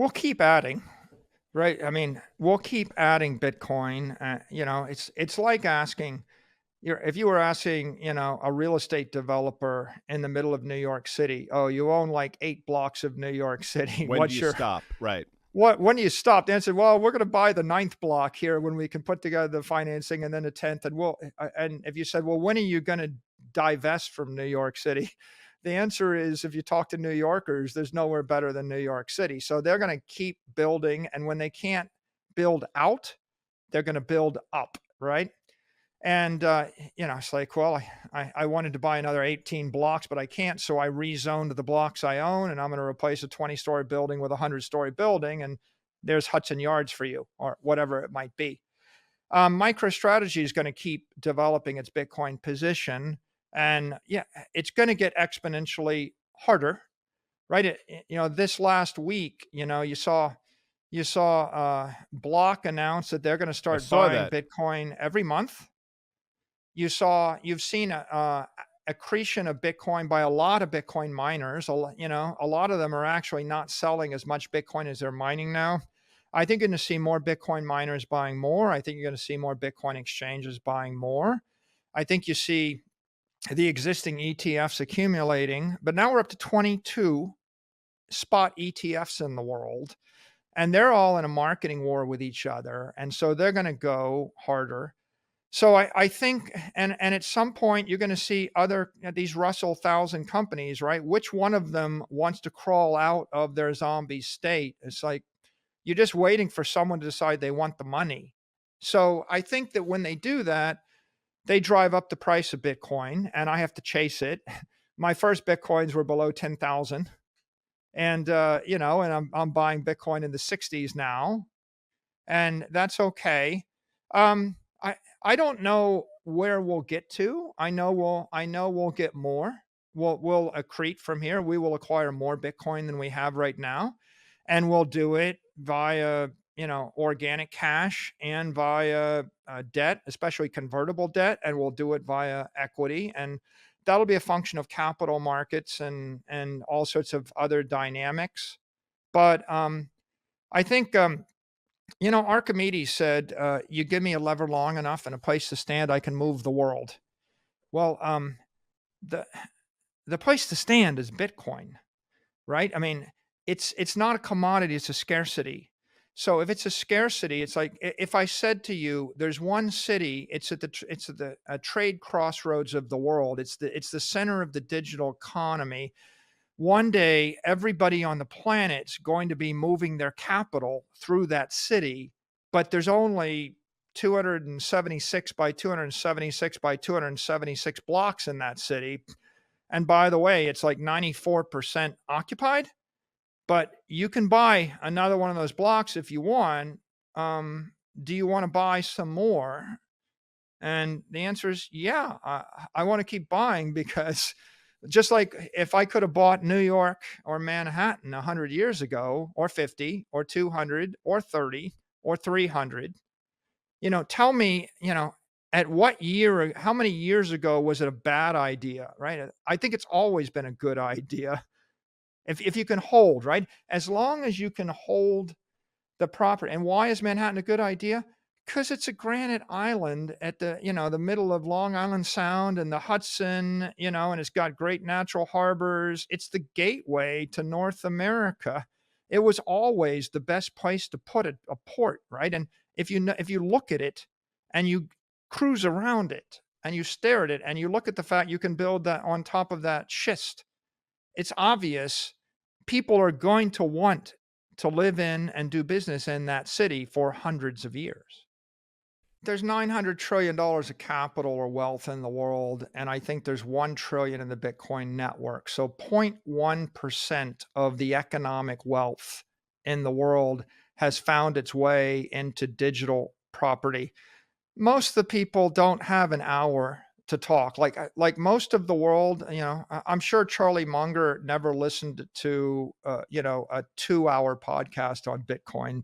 We'll keep adding, right? I mean, we'll keep adding Bitcoin. It's like asking if you were asking, a real estate developer in the middle of New York City, oh, you own like 8 blocks of New York City. When do you stop? Right. When do you stop? They answered, well, we're going to buy the 9th block here when we can put together the financing, and then the 10th. And if you said, well, when are you going to divest from New York City? The answer is, if you talk to New Yorkers, there's nowhere better than New York City. So they're going to keep building. And when they can't build out, they're going to build up. Right. And, it's like, well, I wanted to buy another 18 blocks, but I can't. So I rezoned the blocks I own, and I'm going to replace a 20-story building with a 100-story building. And there's Hudson Yards for you, or whatever it might be. MicroStrategy is going to keep developing its Bitcoin position. And yeah, it's going to get exponentially harder, right? This last week, you saw Block announce that they're going to start buying Bitcoin every month. You've seen accretion of Bitcoin by a lot of Bitcoin miners. A lot of them are actually not selling as much Bitcoin as they're mining now. I think you're going to see more Bitcoin miners buying more. I think you're going to see more Bitcoin exchanges buying more. I think you see the existing ETFs accumulating, but now we're up to 22 spot ETFs in the world, and they're all in a marketing war with each other. And so they're going to go harder. So I think, and at some point you're going to see these Russell 1000 companies, right? Which one of them wants to crawl out of their zombie state? It's like, you're just waiting for someone to decide they want the money. So I think that when they do that, they drive up the price of Bitcoin, and I have to chase it. My first Bitcoins were below 10,000, and and I'm buying Bitcoin in the 60s now, and that's okay. I don't know where we'll get to. I know we'll get more. We'll accrete from here. We will acquire more Bitcoin than we have right now, and we'll do it via organic cash and via debt, especially convertible debt, and we'll do it via equity, and that'll be a function of capital markets and all sorts of other dynamics. But I think Archimedes said, you give me a lever long enough and a place to stand, I can move the world. Well, the place to stand is Bitcoin, right? I mean, it's not a commodity, it's a scarcity. So if it's a scarcity, it's like if I said to you, there's one city, it's at the trade crossroads of the world. It's the center of the digital economy. One day, everybody on the planet's going to be moving their capital through that city, but there's only 276 by 276 by 276 blocks in that city. And by the way, it's like 94% occupied, but you can buy another one of those blocks if you want. Do you want to buy some more? And the answer is, yeah, I want to keep buying, because just like if I could have bought New York or Manhattan 100 years ago, or 50 or 200 or 30 or 300, tell me, at what year, how many years ago was it a bad idea, right? I think it's always been a good idea. If you can hold, right? As long as you can hold the property. And why is Manhattan a good idea? Because it's a granite island at the middle of Long Island Sound and the Hudson, and it's got great natural harbors. It's the gateway to North America. It was always the best place to put a port, right? And if you look at it and you cruise around it and you stare at it and you look at the fact you can build that on top of that schist, it's obvious people are going to want to live in and do business in that city for hundreds of years. There's $900 trillion of capital or wealth in the world, and I think there's 1 trillion in the Bitcoin network. So 0.1% of the economic wealth in the world has found its way into digital property. Most of the people don't have an hour to talk. Like most of the world, I'm sure Charlie Munger never listened to, a 2-hour podcast on Bitcoin.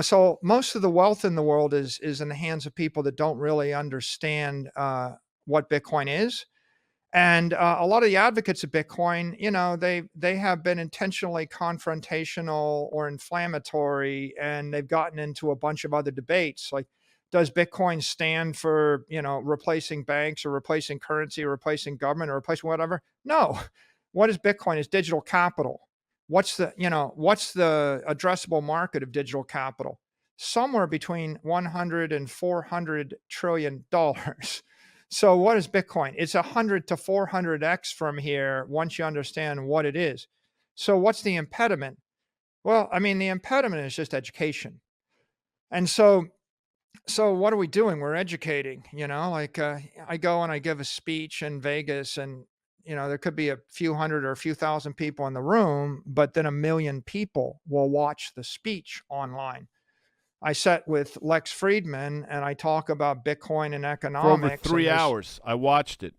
So most of the wealth in the world is in the hands of people that don't really understand what Bitcoin is. And a lot of the advocates of Bitcoin, they have been intentionally confrontational or inflammatory, and they've gotten into a bunch of other debates. Like, does Bitcoin stand for, replacing banks or replacing currency or replacing government or replacing whatever? No. What is Bitcoin? It's digital capital. What's the addressable market of digital capital? Somewhere between 100 and 400 trillion dollars. So what is Bitcoin? It's 100 to 400x from here once you understand what it is. So what's the impediment? Well, I mean, the impediment is just education. And so what are we doing? We're educating, like I go and I give a speech in Vegas, and there could be a few hundred or a few thousand people in the room, but then 1 million people will watch the speech online. I sat with Lex Friedman and I talk about Bitcoin and For over economics. 3 hours. I watched it.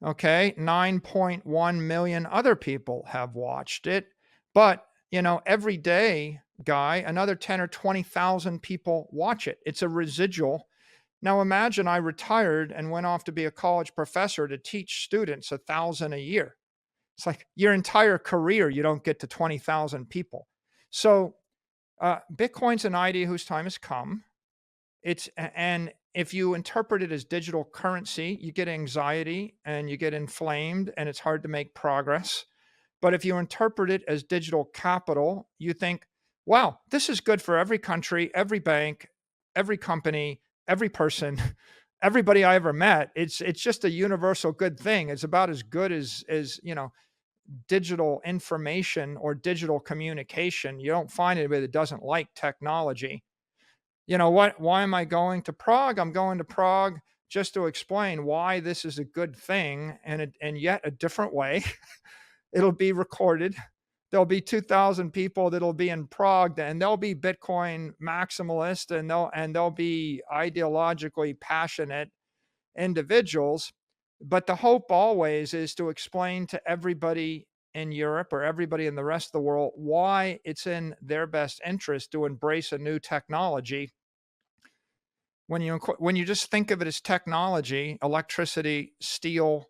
Okay, 9.1 million other people have watched it. But, every day, Guy, another 10 or 20,000 people watch it. It's a residual. Now imagine I retired and went off to be a college professor to teach students 1,000 a year. It's like your entire career, you don't get to 20,000 people. So Bitcoin's an idea whose time has come. And if you interpret it as digital currency, you get anxiety and you get inflamed and it's hard to make progress. But if you interpret it as digital capital, you think, wow, this is good for every country, every bank, every company, every person, everybody I ever met. It's just a universal good thing. It's about as good as digital information or digital communication. You don't find anybody that doesn't like technology. Why am I going to Prague? I'm going to Prague just to explain why this is a good thing, and yet a different way. It'll be recorded. There'll be 2,000 people that'll be in Prague, and they'll be Bitcoin maximalists, and they'll be ideologically passionate individuals. But the hope always is to explain to everybody in Europe or everybody in the rest of the world why it's in their best interest to embrace a new technology. When you just think of it as technology, electricity, steel,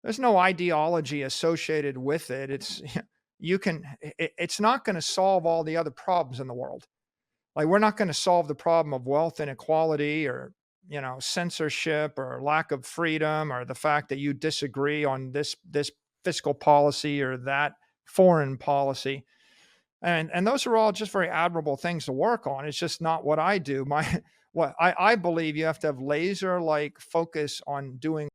there's no ideology associated with it. It's not going to solve all the other problems in the world. Like, we're not going to solve the problem of wealth inequality or, censorship or lack of freedom, or the fact that you disagree on this fiscal policy or that foreign policy. And those are all just very admirable things to work on. It's just not what I do. I believe you have to have laser like focus on doing